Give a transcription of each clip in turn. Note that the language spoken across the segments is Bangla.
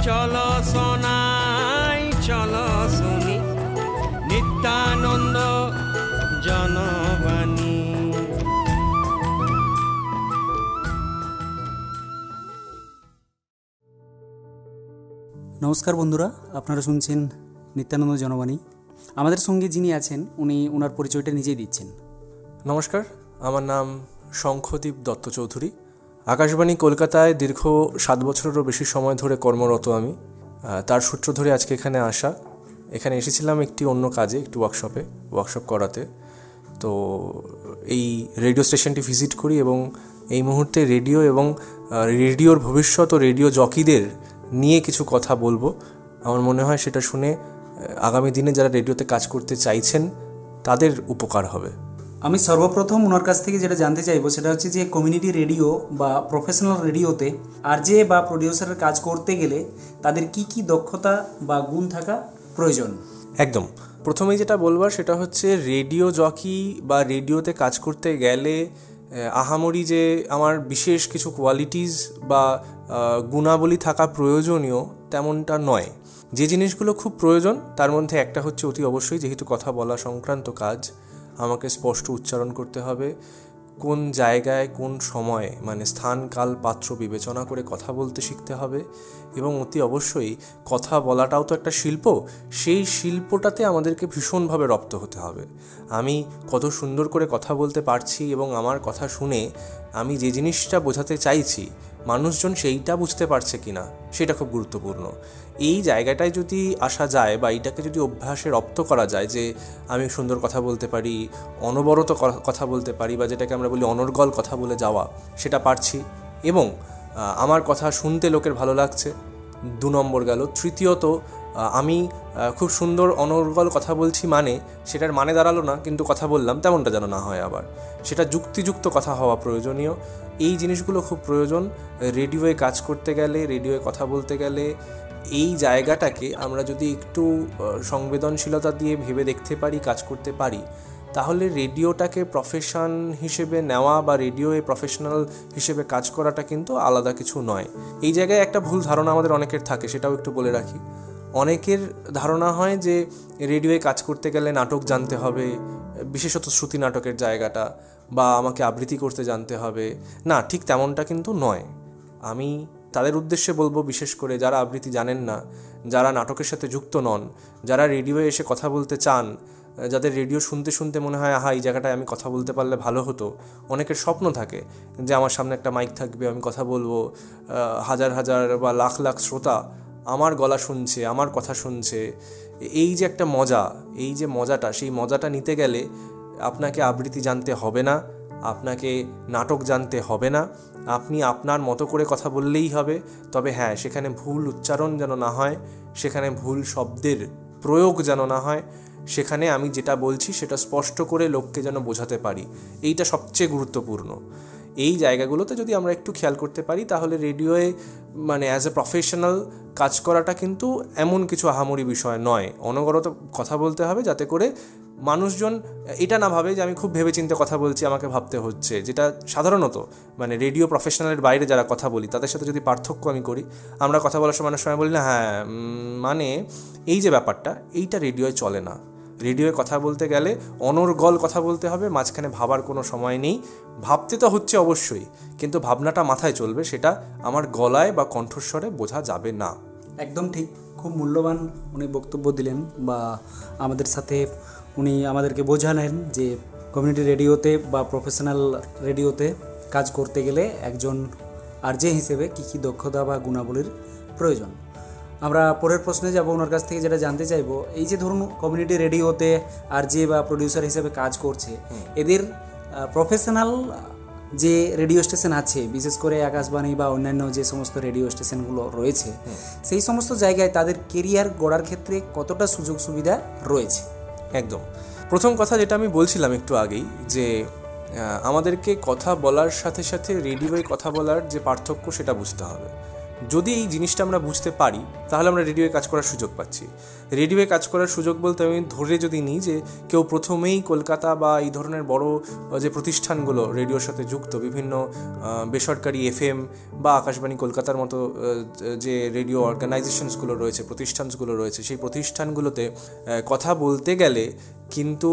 চলো শোনাই, চলো শুনি নিত্যানন্দ জনবাণী। নমস্কার বন্ধুরা, আপনারা শুনছেন নিত্যানন্দ জনবাণী। আমাদের সঙ্গে যিনি আছেন উনি ওনার পরিচয়টা নিজেই দিচ্ছেন। নমস্কার, আমার নাম শঙ্খদীপ দত্ত চৌধুরী। আকাশবাণী কলকাতায় দীর্ঘ 7 বছরেরও বেশি সময় ধরে কর্মরত আমি। তার সূত্র ধরে আজকে এখানে আসা। এখানে এসেছিলাম একটি অন্য কাজে, একটি ওয়ার্কশপ করাতে। তো এই রেডিও স্টেশনটি ভিজিট করি এবং এই মুহূর্তে রেডিও এবং রেডিওর ভবিষ্যৎ ও রেডিও জকিদের নিয়ে কিছু কথা বলবো। আমার মনে হয় সেটা শুনে আগামী দিনে যারা রেডিওতে কাজ করতে চাইছেন তাদের উপকার হবে। আমি সর্বপ্রথম ওনার কাছ থেকে যেটা জানতে চাইবো সেটা হচ্ছে যে কমিউনিটি রেডিও বা প্রফেশনাল রেডিওতে আরজে বা প্রডিউসারের কাজ করতে গেলে তাদের কি কি দক্ষতা বা গুণ থাকা প্রয়োজন। একদম প্রথমেই যেটা বলবার সেটা হচ্ছে রেডিও জকি বা রেডিওতে কাজ করতে গেলে আহামরি যে আমার বিশেষ কিছু কোয়ালিটিস বা গুণাবলী থাকা প্রয়োজনীয় তেমনটা নয়। যে জিনিসগুলো খুব প্রয়োজন তার মধ্যে একটা হচ্ছে অতি অবশ্যই, যেহেতু কথা বলা সংক্রান্ত কাজ, আমাকে স্পষ্ট উচ্চারণ করতে হবে। কোন জায়গায় কোন সময়ে মানে স্থান কাল পাত্র বিবেচনা করে কথা বলতে শিখতে হবে এবং অতি অবশ্যই কথা বলাটাও তো একটা শিল্প, সেই শিল্পটাতে আমাদেরকে ভীষণভাবে রপ্ত হতে হবে। আমি কত সুন্দর করে কথা বলতে পারছি এবং আমার কথা শুনে আমি যে জিনিসটা বোঝাতে চাইছি মানুষজন সেইটা বুঝতে পারছে কিনা সেটা খুব গুরুত্বপূর্ণ। এই জায়গাটায় যদি আসা যায় বা এইটাকে যদি অভ্যাসে রপ্ত করা যায় যে আমি সুন্দর কথা বলতে পারি, অনবরত কথা বলতে পারি বা যেটাকে আমরা বলি অনর্গল কথা বলে যাওয়া, সেটা পারছি এবং আমার কথা শুনতে লোকের ভালো লাগছে, 2 নম্বর গেল। তৃতীয়ত আমি খুব সুন্দর অনর্গল কথা বলছি মানে সেটার মানে দাঁড়ালো না কিন্তু কথা বললাম তেমনটা যেন না হয়, আবার সেটা যুক্তিযুক্ত কথা হওয়া প্রয়োজনীয়। এই জিনিসগুলো খুব প্রয়োজন রেডিওয়ে কাজ করতে গেলে, রেডিওয়ে কথা বলতে গেলে। এই জায়গাটাকে আমরা যদি একটু সংবেদনশীলতা দিয়ে ভেবে দেখতে পারি, কাজ করতে পারি, তাহলে রেডিওটাকে প্রফেশন হিসেবে নেওয়া বা রেডিওয়ে প্রফেশনাল হিসেবে কাজ করাটা কিন্তু আলাদা কিছু নয়। এই জায়গায় একটা ভুল ধারণা আমাদের অনেকের থাকে, সেটাও একটু বলে রাখি। অনেকের ধারণা হয় যে রেডিওয়ে কাজ করতে গেলে নাটক জানতে হবে, বিশেষত শ্রুতি নাটকের জায়গাটা, বা আমাকে আবৃত্তি করতে জানতে হবে। না, ঠিক তেমনটা কিন্তু নয়। আমি তাদের উদ্দেশ্যে বলবো, বিশেষ করে যারা আবৃত্তি জানেন না, যারা নাটকের সাথে যুক্ত নন, যারা রেডিওয়ে এসে কথা বলতে চান, যাদের রেডিও শুনতে শুনতে মনে হয় আহা এই জায়গাটায় আমি কথা বলতে পারলে ভালো হতো। অনেকের স্বপ্ন থাকে যে আমার সামনে একটা মাইক থাকবে, আমি কথা বলবো, হাজার হাজার বা লাখ লাখ শ্রোতা আমার গলা শুনছে, আমার কথা শুনছে। এই যে একটা মজা, এই যে মজাটা, সেই মজাটা নিতে গেলে আপনাকে আবৃত্তি জানতে হবে না, আপনাকে নাটক জানতে হবে না, আপনি আপনার মতো করে কথা বললেই হবে। তবে হ্যাঁ, সেখানে ভুল উচ্চারণ যেন না হয়, সেখানে ভুল শব্দের প্রয়োগ যেন না হয়, সেখানে আমি যেটা বলছি সেটা স্পষ্ট করে লোককে যেন বোঝাতে পারি, এইটা সবচেয়ে গুরুত্বপূর্ণ। এই জায়গাগুলোতে যদি আমরা একটু খেয়াল করতে পারি তাহলে রেডিওয়ে মানে অ্যাজ এ প্রফেশনাল কাজ করাটা কিন্তু এমন কিছু আহামরি বিষয় নয়। অনবরত কথা বলতে হবে যাতে করে মানুষজন এটা না ভাবে যে আমি খুব ভেবেচিন্তে কথা বলছি, আমাকে ভাবতে হচ্ছে। যেটা সাধারণত মানে রেডিও প্রফেশনালের বাইরে যারা কথা বলি তাদের সাথে যদি পার্থক্য আমি করি, আমরা কথা বলার সময় অনেক সময় বলি না হ্যাঁ মানে এই যে ব্যাপারটা, এইটা রেডিওয় চলে না। রেডিওয়ে কথা বলতে গেলে অনর্গল কথা বলতে হবে, মাঝখানে ভাবার কোনো সময় নেই। ভাবতে তো হচ্ছে অবশ্যই, কিন্তু ভাবনাটা মাথায় চলবে, সেটা আমার গলায় বা কণ্ঠস্বরে বোঝা যাবে না। একদম ঠিক, খুব মূল্যবান উনি বক্তব্য দিলেন বা আমাদের সাথে উনি আমাদেরকে বোঝালেন যে কমিউনিটি রেডিওতে বা প্রফেশনাল রেডিওতে কাজ করতে গেলে একজন আরজে হিসেবে কী কী দক্ষতা বা গুণাবলীর প্রয়োজন। আমরা পরের প্রশ্নে যাব, ওনার কাছ থেকে যেটা জানতে চাইবো, এই যে ধরুন কমিউনিটি রেডিওতে আরজে বা প্রডিউসার হিসেবে কাজ করছে, এদের প্রফেশনাল যে রেডিও স্টেশন আছে, বিশেষ করে আকাশবাণী বা অন্যান্য যে সমস্ত রেডিও স্টেশনগুলো রয়েছে, সেই সমস্ত জায়গায় তাদের কেরিয়ার গড়ার ক্ষেত্রে কতটা সুযোগ সুবিধা রয়েছে? একদম প্রথম কথা যেটা আমি বলছিলাম একটু আগেই, যে আমাদেরকে কথা বলার সাথে সাথে রেডিওয়ে কথা বলার যে পার্থক্য সেটা বুঝতে হবে। যদি এই জিনিসটা আমরা বুঝতে পারি তাহলে আমরা রেডিওয়ে কাজ করার সুযোগ পাচ্ছি। রেডিওয়ে কাজ করার সুযোগ বলতে আমি ধরে যদি নিই যে কেউ প্রথমেই কলকাতা বা এই ধরনের বড় যে প্রতিষ্ঠানগুলো রেডিওর সাথে যুক্ত, বিভিন্ন বেসরকারি FM বা আকাশবাণী কলকাতার মতো যে রেডিও অর্গানাইজেশনসগুলো রয়েছে, প্রতিষ্ঠানগুলো রয়েছে, সেই প্রতিষ্ঠানগুলোতে কথা বলতে গেলে কিন্তু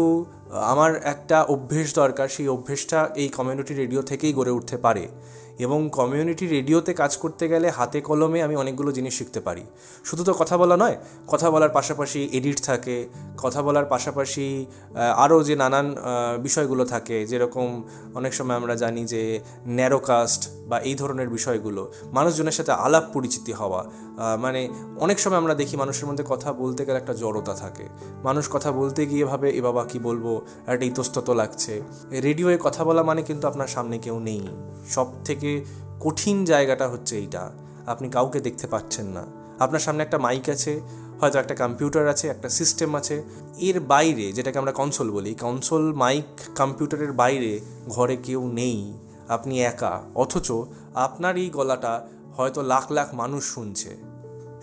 আমার একটা অভ্যেস দরকার। সেই অভ্যেসটা এই কমিউনিটি রেডিও থেকেই গড়ে উঠতে পারে। এবং কমিউনিটি রেডিওতে কাজ করতে গেলে হাতে কলমে আমি অনেকগুলো জিনিস শিখতে পারি। শুধু তো কথা বলা নয়, কথা বলার পাশাপাশি এডিট থাকে, কথা বলার পাশাপাশি আরও যে নানান বিষয়গুলো থাকে, যেরকম অনেক সময় আমরা জানি যে ন্যারোকাস্ট বা এই ধরনের বিষয়গুলো, মানুষজনের সাথে আলাপ পরিচিতি হওয়া, মানে অনেক সময় আমরা দেখি মানুষের মধ্যে কথা বলতে গেলে একটা জড়তা থাকে, মানুষ কথা বলতে গিয়ে ভাবে এ বাবা কী বলবো, একটা ইতস্তত লাগছে। রেডিওয়ে কথা বলা মানে কিন্তু আপনার সামনে কেউ নেই। সব থেকে কঠিন জায়গাটা হচ্ছে এইটা, আপনি কাউকে দেখতে পাচ্ছেন না, আপনার সামনে একটা মাইক আছে, হয়তো একটা কম্পিউটার আছে, একটা সিস্টেম আছে, এর বাইরে যেটাকে আমরা কনসোল বলি, কনসোল, মাইক, কম্পিউটারের বাইরে ঘরে কেউ নেই, আপনি একা। অথচ আপনার এই গলাটা হয়তো লাখ লাখ মানুষ শুনছে।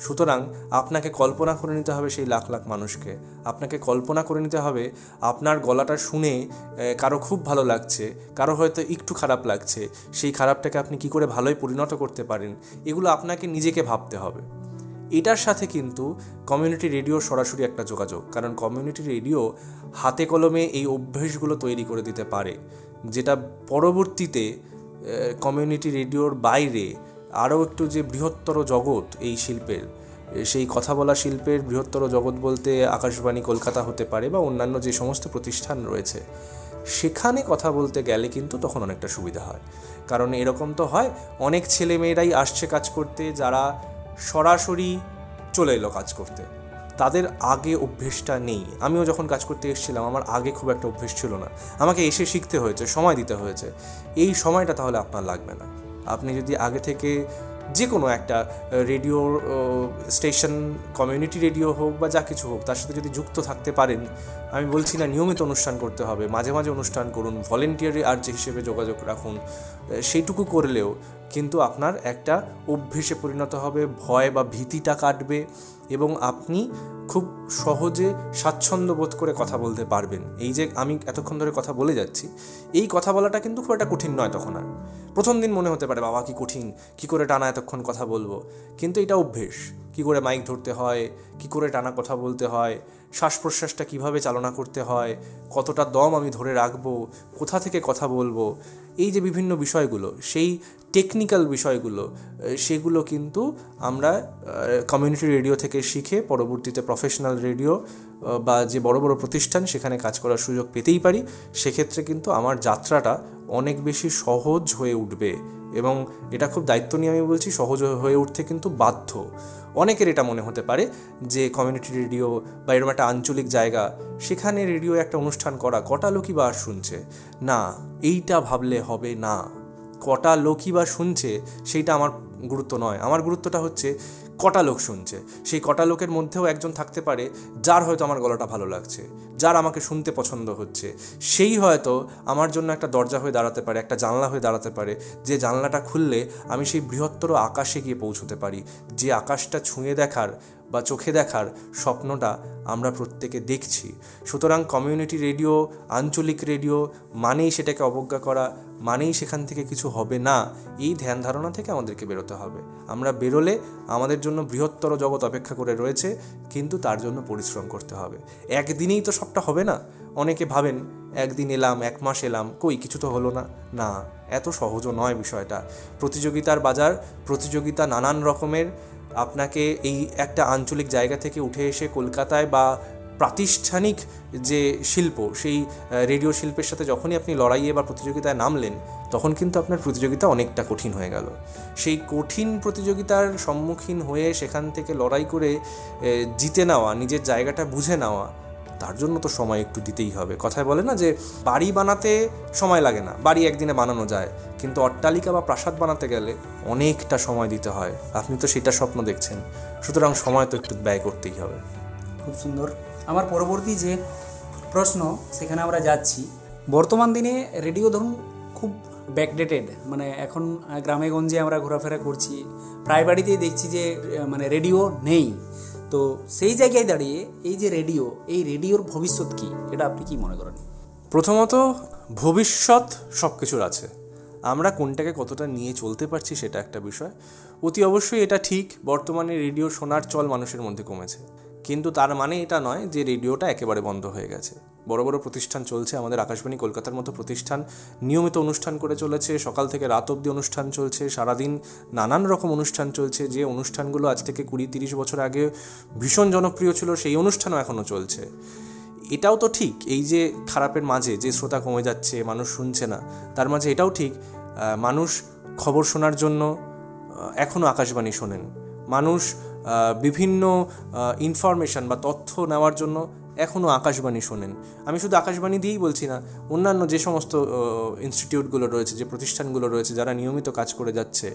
সুতরাং আপনাকে কল্পনা করে নিতে হবে সেই লাখ লাখ মানুষকে, আপনাকে কল্পনা করে নিতে হবে আপনার গলাটা শুনে কারো খুব ভালো লাগছে, কারো হয়তো একটু খারাপ লাগছে, সেই খারাপটাকে আপনি কি করে ভালোই পরিণত করতে পারেন, এগুলো আপনাকে নিজেকে ভাবতে হবে। এটার সাথে কিন্তু কমিউনিটি রেডিও সরাসরি একটা যোগাযোগ, কারণ কমিউনিটি রেডিও হাতে কলমে এই অভ্যেসগুলো তৈরি করে দিতে পারে, যেটা পরবর্তীতে কমিউনিটি রেডিওর বাইরে আরও একটু যে বৃহত্তর জগৎ এই শিল্পের, সেই কথা বলা শিল্পের বৃহত্তর জগৎ বলতে আকাশবাণী কলকাতা হতে পারে বা অন্যান্য যে সমস্ত প্রতিষ্ঠান রয়েছে, সেখানে কথা বলতে গেলে কিন্তু তখন অনেকটা সুবিধা হয়। কারণ এরকম তো হয়, অনেক ছেলে মেয়েরাই আসছে কাজ করতে যারা সরাসরি চলে এলো কাজ করতে, তাদের আগে অভ্যেসটা নেই। আমিও যখন কাজ করতে এসেছিলাম আমার আগে খুব একটা অভ্যেস ছিল না, আমাকে এসে শিখতে হয়েছে, সময় দিতে হয়েছে। এই সময়টা তাহলে আপনার লাগবে না। আপনি যদি আগে থেকে যে কোনো একটা রেডিও স্টেশন, কমিউনিটি রেডিও হোক বা যা কিছু হোক, তার সাথে যদি যুক্ত থাকতে পারেন, আমি বলছি না নিয়মিত অনুষ্ঠান করতে হবে, মাঝে মাঝে অনুষ্ঠান করুন, ভলেন্টিয়ারি আর্ট হিসেবে যোগাযোগ রাখুন, সেইটুকু করলেও কিন্তু আপনার একটা অভ্যেসে পরিণত হবে, ভয় বা ভীতিটা কাটবে এবং আপনি খুব সহজে স্বাচ্ছন্দ্য বোধ করে কথা বলতে পারবেন। এই যে আমি এতক্ষণ ধরে কথা বলে যাচ্ছি, এই কথা বলাটা কিন্তু খুব একটা কঠিন নয়। তখন আর প্রথম দিন মনে হতে পারে বাবা কি কঠিন, কি করে টানা এতক্ষণ কথা বলবো, কিন্তু এটা অভ্যেস। কি করে মাইক ধরতে হয়, কি করে টানা কথা বলতে হয়, শ্বাস প্রশ্বাসটা কিভাবে চালনা করতে হয়, কতটা দম আমি ধরে রাখবো, কোথা থেকে কথা বলবো, এই যে বিভিন্ন বিষয়গুলো, সেই টেকনিক্যাল বিষয়গুলো, সেগুলো কিন্তু আমরা কমিউনিটি রেডিও থেকে শিখে পরবর্তীতে প্রফেশনাল রেডিও বা যে বড় বড় প্রতিষ্ঠান সেখানে কাজ করার সুযোগ পেতেই পারি। সেক্ষেত্রে কিন্তু আমার যাত্রাটা অনেক বেশি সহজ হয়ে উঠবে এবং এটা খুব দায়িত্ব নিয়ে আমি বলছি, সহজ হয়ে উঠতে কিন্তু বাধ্য। অনেকের এটা মনে হতে পারে যে কমিউনিটি রেডিও বা এরকম একটা আঞ্চলিক জায়গা, সেখানে রেডিও একটা অনুষ্ঠান করা, কটা লোকই বা শুনছে, না, এইটা ভাবলে হবে না। কটা লোকই বা শুনছে সেইটা আমার গুরুত্ব নয়, আমার গুরুত্বটা হচ্ছে কটা লোক শুনছে। সেই কটা লোকের মধ্যেও একজন থাকতে পারে যার হয়তো আমার গলাটা ভালো লাগছে, যার আমাকে শুনতে পছন্দ হচ্ছে, সেই হয়তো আমার জন্য একটা দরজা হয়ে দাঁড়াতে পারে, একটা জানলা হয়ে দাঁড়াতে পারে, যে জানলাটা খুললে আমি সেই বৃহত্তর আকাশে গিয়ে পৌঁছতে পারি। যে আকাশটা ছুঁয়ে দেখার বা চোখে দেখার স্বপ্নটা আমরা প্রত্যেকে দেখছি। সুতরাং কমিউনিটি রেডিও, আঞ্চলিক রেডিও মানেই সেটাকে অবজ্ঞা করা, মানেই সেখান থেকে কিছু হবে না, এই ধ্যান ধারণা থেকে আমাদেরকে বেরোতে হবে। আমরা বেরোলে আমাদের জন্য বৃহত্তর জগৎ অপেক্ষা করে রয়েছে, কিন্তু তার জন্য পরিশ্রম করতে হবে। একদিনেই তো সবটা হবে না। অনেকে ভাবেন একদিন এলাম, এক মাস এলাম, কই কিছু তো হলো না। না, এত সহজও নয় বিষয়টা। প্রতিযোগিতার বাজার, প্রতিযোগিতা নানান রকমের। আপনাকে এই একটা আঞ্চলিক জায়গা থেকে উঠে এসে কলকাতায় বা প্রাতিষ্ঠানিক যে শিল্প, সেই রেডিও শিল্পের সাথে যখনই আপনি লড়াইয়ে বা প্রতিযোগিতায় নামলেন, তখন কিন্তু আপনার প্রতিযোগিতা অনেকটা কঠিন হয়ে গেল। সেই কঠিন প্রতিযোগিতার সম্মুখীন হয়ে সেখান থেকে লড়াই করে জিতে নেওয়া, নিজের জায়গাটা বুঝে নেওয়া, তার জন্য তো সময় একটু দিতেই হবে। কথায় বলে না যে বাড়ি বানাতে সময় লাগে না, বাড়ি একদিনে বানানো যায়, কিন্তু অট্টালিকা বা প্রাসাদ বানাতে গেলে অনেকটা সময় দিতে হয়। আপনি তো সেটা স্বপ্ন দেখছেন, সুতরাং সময় তো একটু ব্যয় করতেই হবে। খুব সুন্দর। আমার পরবর্তী যে প্রশ্ন, সেখানে আমরা যাচ্ছি, বর্তমান দিনে রেডিও ধরুন খুব ব্যাকডেটেড, মানে এখন গ্রামে গঞ্জে আমরা ঘোরাফেরা করছি, প্রায় বাড়িতেই দেখছি যে মানে রেডিও নেই। তো সেই জায়গায় দাঁড়িয়ে এই যে রেডিও, এই রেডিওর ভবিষ্যৎ কী, এটা আপনি কি মনে করেন? প্রথমত ভবিষ্যৎ সব কিছুর আছে, আমরা কোনটাকে কতটা নিয়ে চলতে পারছি সেটা একটা বিষয়। অতি অবশ্যই এটা ঠিক, বর্তমানে রেডিও শোনার চল মানুষের মধ্যে কমেছে, কিন্তু তার মানে এটা নয় যে রেডিওটা একেবারে বন্ধ হয়ে গেছে। বড় বড় প্রতিষ্ঠান চলছে, আমাদের আকাশবাণী কলকাতার মতো প্রতিষ্ঠান নিয়মিত অনুষ্ঠান করে চলেছে, সকাল থেকে রাত অবধি অনুষ্ঠান চলছে, সারাদিন নানান রকম অনুষ্ঠান চলছে। যে অনুষ্ঠানগুলো আজ থেকে 20-30 বছর আগে ভীষণ জনপ্রিয় ছিল, সেই অনুষ্ঠানও এখনও চলছে। এটাও তো ঠিক, এই যে খারাপের মাঝে যে শ্রোতা কমে যাচ্ছে, মানুষ শুনছে না, তার মাঝে এটাও ঠিক মানুষ খবর শোনার জন্য এখনও আকাশবাণী শোনেন, মানুষ বিভিন্ন ইনফরমেশান বা তথ্য নেওয়ার জন্য এখনও আকাশবাণী শোনেন। আমি শুধু আকাশবাণী দিয়েই বলছি না, অন্যান্য যে সমস্ত ইনস্টিটিউটগুলো রয়েছে, যে প্রতিষ্ঠানগুলো রয়েছে, যারা নিয়মিত কাজ করে যাচ্ছে,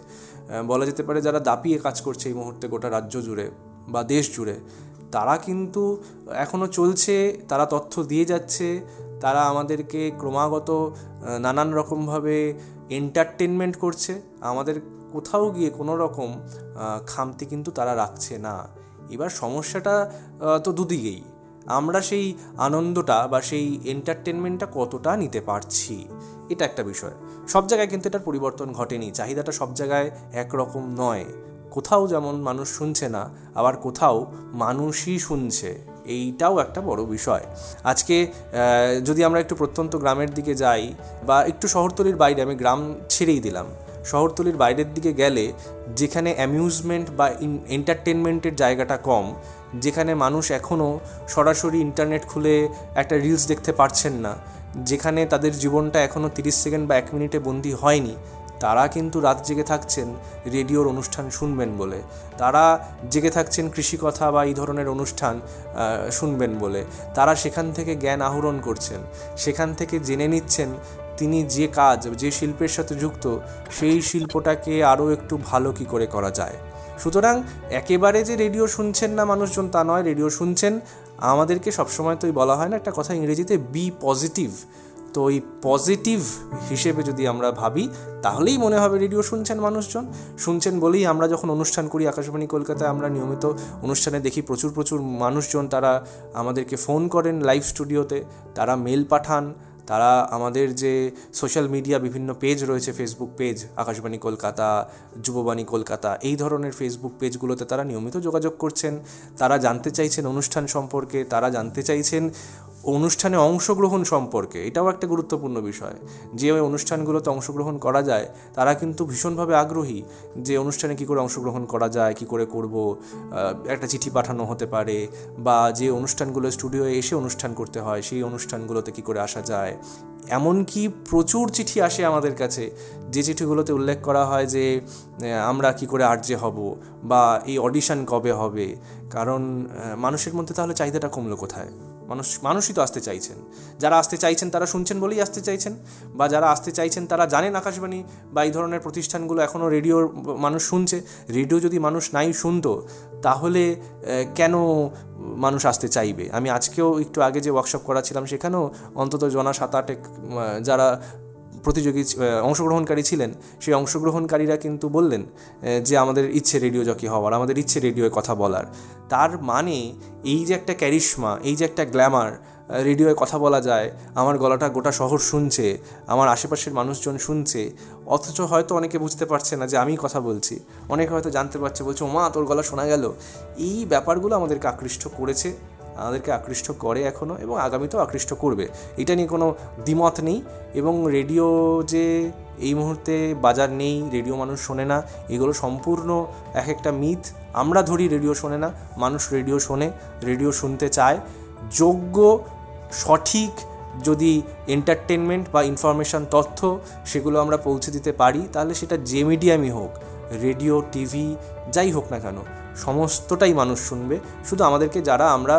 বলা যেতে পারে যারা দাপিয়ে কাজ করছে এই মুহূর্তে গোটা রাজ্য জুড়ে বা দেশ জুড়ে, তারা কিন্তু এখনও চলছে, তারা তথ্য দিয়ে যাচ্ছে, তারা আমাদেরকে ক্রমাগত নানান রকমভাবে এন্টারটেনমেন্ট করছে। আমাদের কোথাও গিয়ে কোনো রকম খামতি কিন্তু তারা রাখছে না। এবার সমস্যাটা তো দুদিকেই, আমরা সেই আনন্দটা বা সেই এন্টারটেনমেন্টটা কতটা নিতে পারছি, এটা একটা বিষয়। সব জায়গায় কিন্তু এটার পরিবর্তন ঘটেনি, চাহিদাটা সব জায়গায় একরকম নয়। কোথাও যেমন মানুষ শুনছে না, আবার কোথাও মানুষই শুনছে, এইটাও একটা বড় বিষয়। আজকে যদি আমরা একটু প্রত্যন্ত গ্রামের দিকে যাই বা একটু শহরতলির বাইরে, আমি গ্রাম ছেড়েই দিলাম, শহরতলির বাইরের দিকে গেলে যেখানে অ্যামিউজমেন্ট বা এন্টারটেনমেন্টের জায়গাটা কম, যেখানে মানুষ এখনও সরাসরি ইন্টারনেট খুলে একটা রিলস দেখতে পারছেন না, যেখানে তাদের জীবনটা এখনও 30 সেকেন্ড বা 1 মিনিটে বন্দী হয়নি, তারা কিন্তু রাত জেগে থাকছেন রেডিওর অনুষ্ঠান শুনবেন বলে, তারা জেগে থাকছেন কৃষিকথা বা এই ধরনের অনুষ্ঠান শুনবেন বলে, তারা সেখান থেকে জ্ঞান আহরণ করছেন, সেখান থেকে জেনে নিচ্ছেন তিনি যে কাজ, যে শিল্পের সাথে যুক্ত, সেই শিল্পটাকে আরও একটু ভালো কী করে করা যায়। সুতরাং একেবারে যে রেডিও শুনছেন না মানুষজন তা নয়, রেডিও শুনছেন। আমাদেরকে সবসময় তো বলা হয় না একটা কথা ইংরেজিতে, বি পজিটিভ। তো এই পজিটিভ হিসেবে যদি আমরা ভাবি তাহলেই মনে হবে রেডিও শুনছেন মানুষজন। শুনছেন বলেই আমরা যখন অনুষ্ঠান করি আকাশবাণী কলকাতায়, আমরা নিয়মিত অনুষ্ঠানে দেখি প্রচুর মানুষজন তারা আমাদেরকে ফোন করেন লাইভ স্টুডিওতে, তারা মেল পাঠান, তারা আমাদের যে সোশ্যাল মিডিয়া বিভিন্ন পেজ রয়েছে, ফেসবুক পেজ আকাশবাণী কলকাতা, যুববাণী কলকাতা, এই ধরনের ফেসবুক পেজগুলোতে তারা নিয়মিত যোগাযোগ করছেন। তারা জানতে চাইছেন অনুষ্ঠান সম্পর্কে, তারা জানতে চাইছেন অনুষ্ঠানে অংশগ্রহণ সম্পর্কে। এটাও একটা গুরুত্বপূর্ণ বিষয়, যে ওই অনুষ্ঠানগুলোতে অংশগ্রহণ করা যায় তারা কিন্তু ভীষণভাবে আগ্রহী যে অনুষ্ঠানে কী করে অংশগ্রহণ করা যায়, কী করে করব, একটা চিঠি পাঠানো হতে পারে, বা যে অনুষ্ঠানগুলো স্টুডিওয়ে এসে অনুষ্ঠান করতে হয় সেই অনুষ্ঠানগুলোতে কী করে আসা যায়। এমনকি প্রচুর চিঠি আসে আমাদের কাছে, যে চিঠিগুলোতে উল্লেখ করা হয় যে আমরা কী করে আরজে হব, বা এই অডিশন কবে হবে। কারণ মানুষের মধ্যে তাহলে চাহিদাটা কমলো কোথায়? মানুষই তো আসতে চাইছেন। যারা আসতে চাইছেন তারা শুনছেন বলেই আসতে চাইছেন, বা যারা আসতে চাইছেন তারা জানেন আকাশবাণী বা এই ধরনের প্রতিষ্ঠানগুলো এখনও রেডিওর মানুষ শুনছে। রেডিও যদি মানুষ নাই শুনতো তাহলে কেন মানুষ আসতে চাইবে? আমি আজকেও একটু আগে যে ওয়ার্কশপ করাছিলাম সেখানেও অন্তত 7-8 যারা প্রতিযোগী অংশগ্রহণকারী ছিলেন, সেই অংশগ্রহণকারীরা কিন্তু বললেন যে আমাদের ইচ্ছে রেডিও জকি হওয়ার, আমাদের ইচ্ছে রেডিওয়ে কথা বলার। তার মানে এই যে একটা ক্যারিশমা, এই যে একটা গ্ল্যামার, রেডিওয়ে কথা বলা যায়, আমার গলাটা গোটা শহর শুনছে, আমার আশেপাশের মানুষজন শুনছে, অথচ হয়তো অনেকে বুঝতে পারছে না যে আমি কথা বলছি, অনেকে হয়তো জানতে পারছে, বলছে ওমা তোর গলা শোনা গেল। এই ব্যাপারগুলো আমাদেরকে আকৃষ্ট করেছে, আমাদেরকে আকৃষ্ট করে এখনও, এবং আগামীতেও আকৃষ্ট করবে, এটা নিয়ে কোনো দ্বিমত নেই। এবং রেডিও যে এই মুহূর্তে বাজার নেই, রেডিও মানুষ শোনে না, এগুলো সম্পূর্ণ এক একটা মিথ। আমরা ধরি রেডিও শোনে না, মানুষ রেডিও শোনে, রেডিও শুনতে চায়। যোগ্য সঠিক যদি এন্টারটেনমেন্ট বা ইনফরমেশান তথ্য সেগুলো আমরা পৌঁছে দিতে পারি, তাহলে সেটা যে মিডিয়ামই হোক, রেডিও, টিভি, যাই হোক না কেন, সমস্তটাই মানুষ শুনবে। শুধু আমাদেরকে, যারা আমরা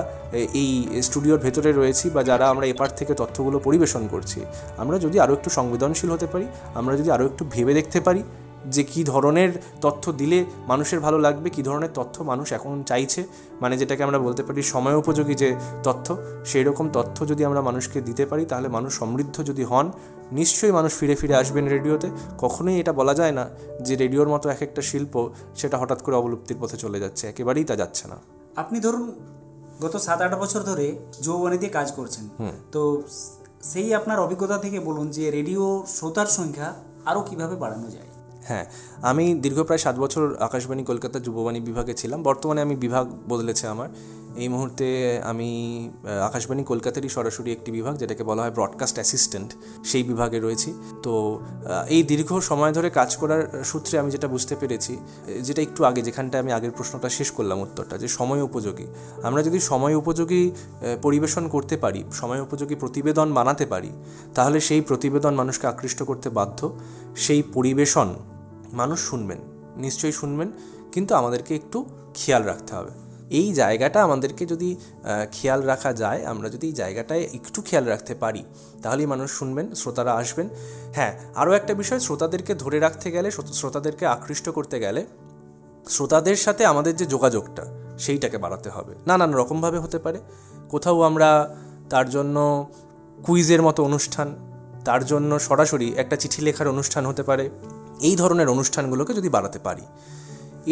এই স্টুডিওর ভেতরে রয়েছি বা যারা আমরা এপার থেকে তথ্যগুলো পরিবেশন করছি, আমরা যদি আরও একটু সংবেদনশীল হতে পারি, আমরা যদি আরও একটু ভেবে দেখতে পারি, যে কী ধরনের তথ্য দিলে মানুষের ভালো লাগবে, কী ধরনের তথ্য মানুষ এখন চাইছে, মানে যেটাকে আমরা বলতে পারি সময় উপযোগী যে তথ্য, সেই রকম তথ্য যদি আমরা মানুষকে দিতে পারি তাহলে মানুষ সমৃদ্ধ যদি হন, নিশ্চয়ই মানুষ ফিরে ফিরে আসবেন রেডিওতে। কখনোই এটা বলা যায় না যে রেডিওর মতো এক একটা শিল্প সেটা হঠাৎ করে অবলুপ্তির পথে চলে যাচ্ছে, একেবারেই তা যাচ্ছে না। আপনি ধরুন গত 7-8 বছর ধরে যৌবনীতে কাজ করছেন, তো সেই আপনার অভিজ্ঞতা থেকে বলুন যে রেডিও শ্রোতার সংখ্যা আরও কিভাবে বাড়ানো যায়। হ্যাঁ, আমি দীর্ঘ প্রায় 7 বছর আকাশবাণী কলকাতা যুববাণী বিভাগে ছিলাম। বর্তমানে আমি বিভাগ বদলেছে আমার। এই মুহূর্তে আমি আকাশবাণী কলকাতারই সরাসরি একটি বিভাগ যেটাকে বলা হয় ব্রডকাস্ট অ্যাসিস্ট্যান্ট, সেই বিভাগে রয়েছি। তো এই দীর্ঘ সময় ধরে কাজ করার সূত্রে আমি যেটা বুঝতে পেরেছি, যেটা একটু আগে যেখানটা আমি আগের প্রশ্নটা শেষ করলাম উত্তরটা, যে সময় উপযোগী, আমরা যদি সময় উপযোগী পরিবেশন করতে পারি, সময় উপযোগী প্রতিবেদন বানাতে পারি, তাহলে সেই প্রতিবেদন মানুষকে আকৃষ্ট করতে বাধ্য। সেই পরিবেশন মানুষ শুনবেন, নিশ্চয়ই শুনবেন, কিন্তু আমাদেরকে একটু খেয়াল রাখতে হবে। এই জায়গাটা আমাদেরকে যদি খেয়াল রাখা যায়, আমরা যদি এই জায়গাটায় একটু খেয়াল রাখতে পারি, তাহলেই মানুষ শুনবেন, শ্রোতারা আসবেন। হ্যাঁ, আরও একটা বিষয়, শ্রোতাদেরকে ধরে রাখতে গেলে, শ্রোতাদেরকে আকৃষ্ট করতে গেলে, শ্রোতাদের সাথে আমাদের যে যোগাযোগটা সেইটাকে বাড়াতে হবে। নানান রকমভাবে হতে পারে। কোথাও আমরা তার জন্য কুইজের মতো অনুষ্ঠান, তার জন্য সরাসরি একটা চিঠি লেখার অনুষ্ঠান হতে পারে, এই ধরনের অনুষ্ঠানগুলোকে যদি বাড়াতে পারি।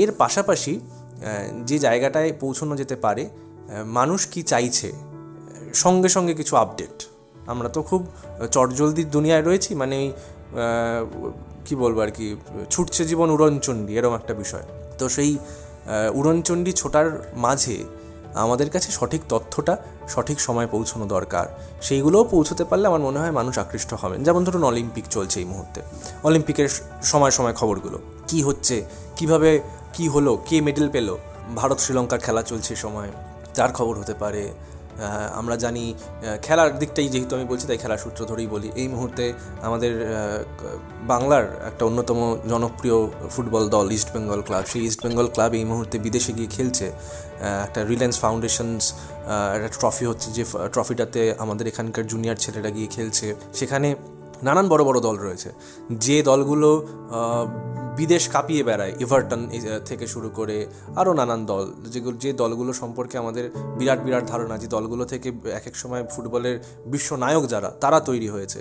এর পাশাপাশি যে জায়গাটায় পৌঁছানো যেতে পারে, মানুষ কি চাইছে, সঙ্গে সঙ্গে কিছু আপডেট। আমরা তো খুব চটজলদির দুনিয়ায় রয়েছি, মানে কি বলবো আর কি, ছুটছে জীবন উড়নচণ্ডী, এরকম একটা বিষয়। তো সেই উড়নচণ্ডী ছোটার মাঝে আমাদের কাছে সঠিক তথ্যটা সঠিক সময় পৌঁছানো দরকার। সেইগুলোও পৌঁছতে পারলে আমার মনে হয় মানুষ আকৃষ্ট হবেন। যেমন ধরুন অলিম্পিক চলছে এই মুহূর্তে, অলিম্পিকের সময় সময় খবরগুলো কি হচ্ছে, কিভাবে কি হলো, কে মেডেল পেল, ভারত শ্রীলঙ্কার খেলা চলছে সময়, তার খবর হতে পারে। আমরা জানি খেলার দিকটাই যেহেতু আমি বলছি, তাই খেলার সূত্র ধরেই বলি, এই মুহূর্তে আমাদের বাংলার একটা অন্যতম জনপ্রিয় ফুটবল দল ইস্ট বেঙ্গল ক্লাব, সেই ইস্ট বেঙ্গল ক্লাব এই মুহূর্তে বিদেশে গিয়ে খেলছে। একটা রিলায়েন্স ফাউন্ডেশনস একটা ট্রফি হচ্ছে, যে ট্রফিটাতে আমাদের এখানকার জুনিয়র ছেলেরা গিয়ে খেলছে। সেখানে নানান বড় বড় দল রয়েছে, যে দলগুলো বিদেশ কাঁপিয়ে বেড়ায়, এভারটন থেকে শুরু করে আরও নানান দল, যে দলগুলো সম্পর্কে আমাদের বিরাট বিরাট ধারণা, যে দলগুলো থেকে এক এক সময় ফুটবলের বিশ্ব নায়ক যারা, তারা তৈরি হয়েছে।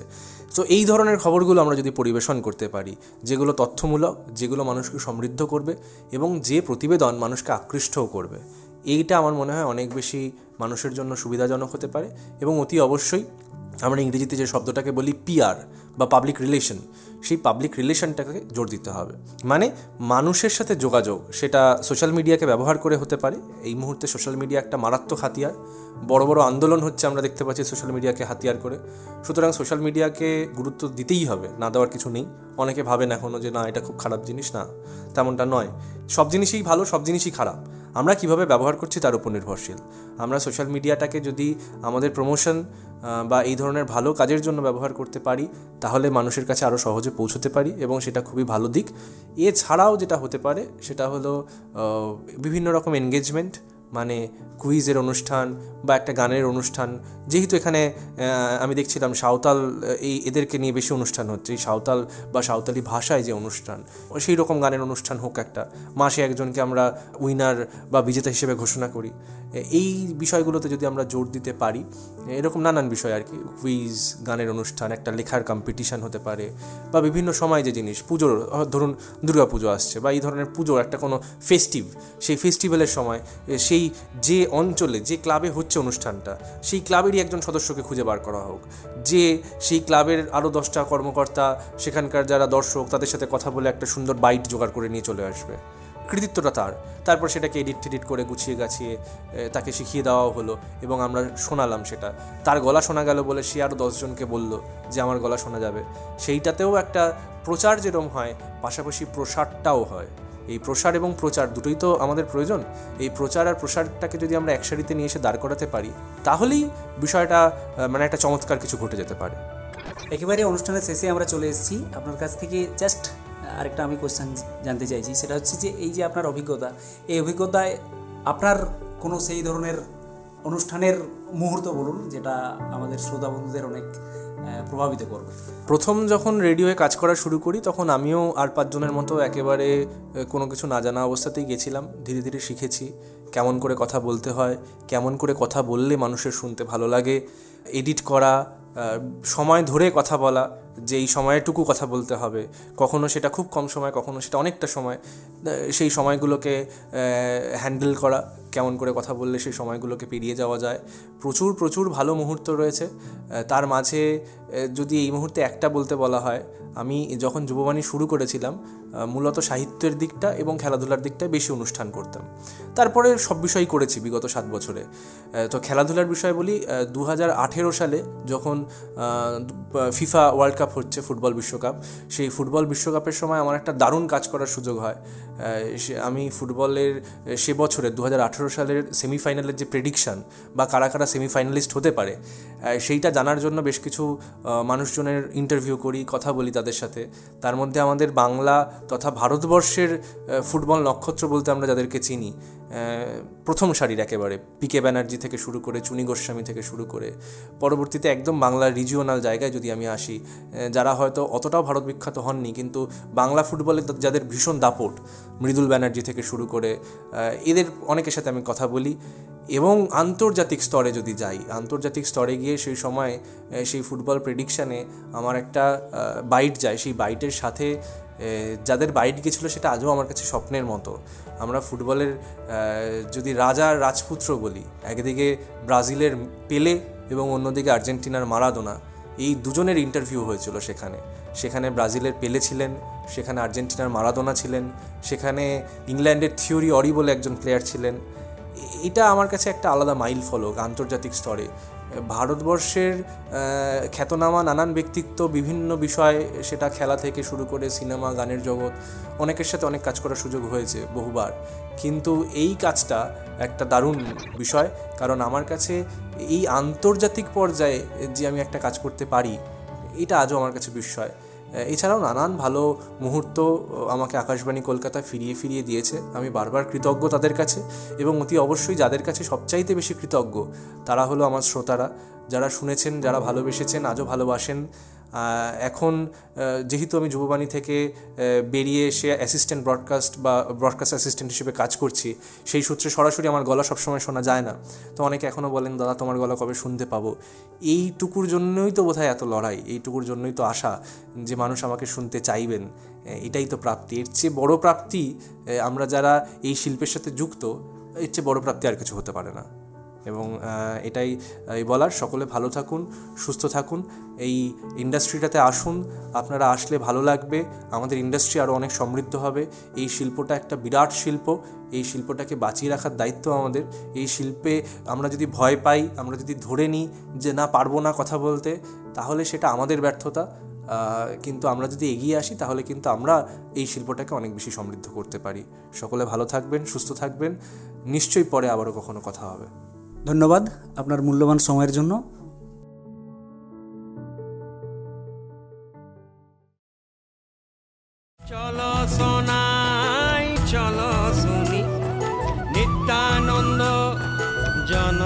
তো এই ধরনের খবরগুলো আমরা যদি পরিবেশন করতে পারি, যেগুলো তথ্যমূলক, যেগুলো মানুষকে সমৃদ্ধ করবে এবং যে প্রতিবেদন মানুষকে আকৃষ্টও করবে, এইটা আমার মনে হয় অনেক বেশি মানুষের জন্য সুবিধাজনক হতে পারে। এবং অতি অবশ্যই আমরা ইংরেজিতে যে শব্দটাকে বলি পিআর বা পাবলিক রিলেশন, সেই পাবলিক রিলেশনটাকে জোর দিতে হবে। মানে মানুষের সাথে যোগাযোগ, সেটা সোশ্যাল মিডিয়াকে ব্যবহার করে হতে পারে। এই মুহূর্তে সোশ্যাল মিডিয়া একটা মারাত্মক হাতিয়ার, বড় বড় আন্দোলন হচ্ছে আমরা দেখতে পাচ্ছি সোশ্যাল মিডিয়াকে হাতিয়ার করে। সুতরাং সোশ্যাল মিডিয়াকে গুরুত্ব দিতেই হবে, না দেওয়ার কিছু নেই। অনেকে ভাবেন এখনও যে না, এটা খুব খারাপ জিনিস, না, তেমনটা নয়। সব জিনিসই ভালো, সব জিনিসই খারাপ, আমরা কিভাবে ব্যবহার করছি তার উপর নির্ভরশীল। আমরা সোশ্যাল মিডিয়াটাকে যদি আমাদের প্রমোশন বা এই ধরনের ভালো কাজের জন্য ব্যবহার করতে পারি, তাহলে মানুষের কাছে আরও সহজে পৌঁছতে পারি এবং সেটা খুবই ভালো দিক। এছাড়াও যেটা হতে পারে সেটা হলো বিভিন্ন রকম এনগেজমেন্ট, মানে কুইজের অনুষ্ঠান বা একটা গানের অনুষ্ঠান। যেহেতু এখানে আমি দেখছিলাম সাঁওতাল, এদেরকে নিয়ে বেশি অনুষ্ঠান হচ্ছে, এই সাঁওতাল বা সাঁওতালি ভাষায় যে অনুষ্ঠান, সেই রকম গানের অনুষ্ঠান হোক একটা, মাসে একজনকে আমরা উইনার বা বিজেতা হিসেবে ঘোষণা করি। এই বিষয়গুলোতে যদি আমরা জোর দিতে পারি, এরকম নানান বিষয় আর কি, কুইজ, গানের অনুষ্ঠান, একটা লেখার কম্পিটিশান হতে পারে, বা বিভিন্ন সময় যে জিনিস, পুজোর, ধরুন দুর্গা পুজো আসছে বা এই ধরনের পুজোর একটা কোনো ফেস্টিভ, সেই ফেস্টিভ্যালের সময় সেই যে অঞ্চলে যে ক্লাবে হচ্ছে অনুষ্ঠানটা, সেই ক্লাবেরই একজন সদস্যকে খুঁজে বার করা হোক, যে সেই ক্লাবের আরও 10টা কর্মকর্তা, সেখানকার যারা দর্শক, তাদের সাথে কথা বলে একটা সুন্দর বাইট জোগাড় করে নিয়ে চলে আসবে। কৃতিত্বটা তার, তারপর সেটাকে এডিট করে গুছিয়ে গাছিয়ে তাকে শিখিয়ে দেওয়া হলো এবং আমরা শোনালাম সেটা। তার গলা শোনা গেল বলে সে আরও 10 জনকে বলল যে আমার গলা শোনা যাবে। সেইটাতেও একটা প্রচার যেরকম হয়, পাশাপাশি প্রসারটাও হয়। এই প্রসার এবং প্রচার দুটোই তো আমাদের প্রয়োজন। এই প্রচার আর প্রসারটাকে যদি আমরা একসারিতে নিয়ে এসে দাঁড় করাতে পারি, তাহলেই বিষয়টা মানে একটা চমৎকার কিছু ঘটে যেতে পারে। একেবারে অনুষ্ঠানের শেষে আমরা চলে এসেছি। আপনার কাছ থেকে জাস্ট আরেকটা আমি কোয়েশ্চেন জানতে চাইছি, সেটা হচ্ছে যে এই যে আপনার অভিজ্ঞতা, এই অভিজ্ঞতায় আপনার কোনো সেই ধরনের অনুষ্ঠানের মুহূর্ত বলুন যেটা আমাদের শ্রোতা বন্ধুদের অনেক প্রভাবিত করবে। প্রথম যখন রেডিওয়ে কাজ করা শুরু করি তখন আমিও আর 5 জনের মতো একেবারে কোনো কিছু না জানা অবস্থাতেই গেছিলাম। ধীরে ধীরে শিখেছি কেমন করে কথা বলতে হয়, কেমন করে কথা বললে মানুষের শুনতে ভালো লাগে, এডিট করা, সময় ধরে কথা বলা, যে এই সময়টুকু কথা বলতে হবে, কখনো সেটা খুব কম সময়, কখনো সেটা অনেকটা সময়, সেই সময়গুলোকে হ্যান্ডেল করা, কেমন করে কথা বললে সেই সময়গুলোকে পেরিয়ে যাওয়া যায়। প্রচুর প্রচুর ভালো মুহূর্ত রয়েছে। তার মাঝে যদি এই মুহূর্তে একটা বলতে বলা হয়, আমি যখন যুববাণী শুরু করেছিলাম মূলত সাহিত্যের দিকটা এবং খেলাধুলার দিকটায় বেশি অনুষ্ঠান করতাম। তারপরে সব বিষয়ই করেছি বিগত 7 বছরে। তো খেলাধুলার বিষয় বলি, 2018 সালে যখন ফিফা ওয়ার্ল্ড কাপ হচ্ছে, ফুটবল বিশ্বকাপ, সেই ফুটবল বিশ্বকাপের সময় আমার একটা দারুণ কাজ করার সুযোগ হয়। আমি ফুটবলের সে বছরে 2018 সালের সেমিফাইনালের যে প্রেডিকশান বা কারা কারা সেমিফাইনালিস্ট হতে পারে সেইটা জানার জন্য বেশ কিছু মানুষজনের ইন্টারভিউ করি, কথা বলি তাদের সাথে। তার মধ্যে আমাদের বাংলা তথা ভারতবর্ষের ফুটবল নক্ষত্র বলতে আমরা যাদেরকে চিনি, প্রথম সারির একেবারে পিকে ব্যানার্জি থেকে শুরু করে চুনি গোস্বামী থেকে শুরু করে পরবর্তীতে একদম বাংলার রিজিওনাল জায়গায় যদি আমি আসি, যারা হয়তো অতটাও ভারত বিখ্যাত হননি কিন্তু বাংলা ফুটবলে যাদের ভীষণ দাপট, মৃদুল ব্যানার্জি থেকে শুরু করে এদের অনেকের সাথে আমি কথা বলি। এবং আন্তর্জাতিক স্তরে যদি যাই, আন্তর্জাতিক স্তরে গিয়ে সেই সময় সেই ফুটবল প্রেডিকশানে আমার একটা বাইট যায়। সেই বাইটের সাথে যাদের বাইট গেছিলো সেটা আজও আমার কাছে স্বপ্নের মতো। আমরা ফুটবলের যদি রাজা রাজপুত্র বলি, একদিকে ব্রাজিলের পেলে এবং অন্যদিকে আর্জেন্টিনার মারাদোনা, এই দুজনের ইন্টারভিউ হয়েছিল সেখানে ব্রাজিলের পেলে ছিলেন, সেখানে আর্জেন্টিনার মারাদোনা ছিলেন, সেখানে ইংল্যান্ডের থিওরি অরি বলে একজন প্লেয়ার ছিলেন। এটা আমার কাছে একটা আলাদা মাইল ফলক আন্তর্জাতিক স্তরে। ভারতবর্ষের খ্যাতনামা নানান ব্যক্তিত্ব বিভিন্ন বিষয়, সেটা খেলা থেকে শুরু করে সিনেমা, গানের জগৎ, অনেকের সাথে অনেক কাজ করার সুযোগ হয়েছে বহুবার। কিন্তু এই কাজটা একটা দারুণ বিষয়, কারণ আমার কাছে এই আন্তর্জাতিক পর্যায়ে যে আমি একটা কাজ করতে পারি, এটা আজও আমার কাছে বিস্ময়। এছাড়াও নানান ভালো মুহূর্ত আমাকে আকাশবাণী কলকাতা ফিরিয়ে ফিরিয়ে দিয়েছে। আমি বারবার কৃতজ্ঞ তাদের কাছে, এবং অতি অবশ্যই যাদের কাছে সবচাইতে বেশি কৃতজ্ঞ তারা হলো আমার শ্রোতারা, যারা শুনেছেন, যারা ভালোবেসেছেন, আজও ভালোবাসেন। এখন যেহেতু আমি যুববাণী থেকে বেরিয়ে এসে অ্যাসিস্ট্যান্ট ব্রডকাস্ট অ্যাসিস্ট্যান্ট হিসেবে কাজ করছি, সেই সূত্রে সরাসরি আমার গলা সবসময় শোনা যায় না। তো অনেকে এখনও বলেন, দাদা তোমার গলা কবে শুনতে পাবো? এইটুকুর জন্যই তো বোধহয় এত লড়াই, এইটুকুর জন্যই তো আশা যে মানুষ আমাকে শুনতে চাইবেন। এটাই তো প্রাপ্তি। এর চেয়ে বড় প্রাপ্তি, আমরা যারা এই শিল্পের সাথে যুক্ত, এর চেয়ে বড় প্রাপ্তি আর কিছু হতে পারে না। এবং এটাই বলার, সকলে ভালো থাকুন, সুস্থ থাকুন, এই ইন্ডাস্ট্রিটাতে আসুন। আপনারা আসলে ভালো লাগবে, আমাদের ইন্ডাস্ট্রি আরও অনেক সমৃদ্ধ হবে। এই শিল্পটা একটা বিরাট শিল্প, এই শিল্পটাকে বাঁচিয়ে রাখার দায়িত্ব আমাদের। এই শিল্পে আমরা যদি ভয় পাই, আমরা যদি ধরে নিই যে না পারবো না কথা বলতে, তাহলে সেটা আমাদের ব্যর্থতা। কিন্তু আমরা যদি এগিয়ে আসি তাহলে কিন্তু আমরা এই শিল্পটাকে অনেক বেশি সমৃদ্ধ করতে পারি। সকলে ভালো থাকবেন, সুস্থ থাকবেন। নিশ্চয়ই পরে আবারও কখনো কথা হবে। ধন্যবাদ আপনার মূল্যবান সময়ের জন্য। চলো শোনাই, চলো শুনি নিত্যানন্দ জন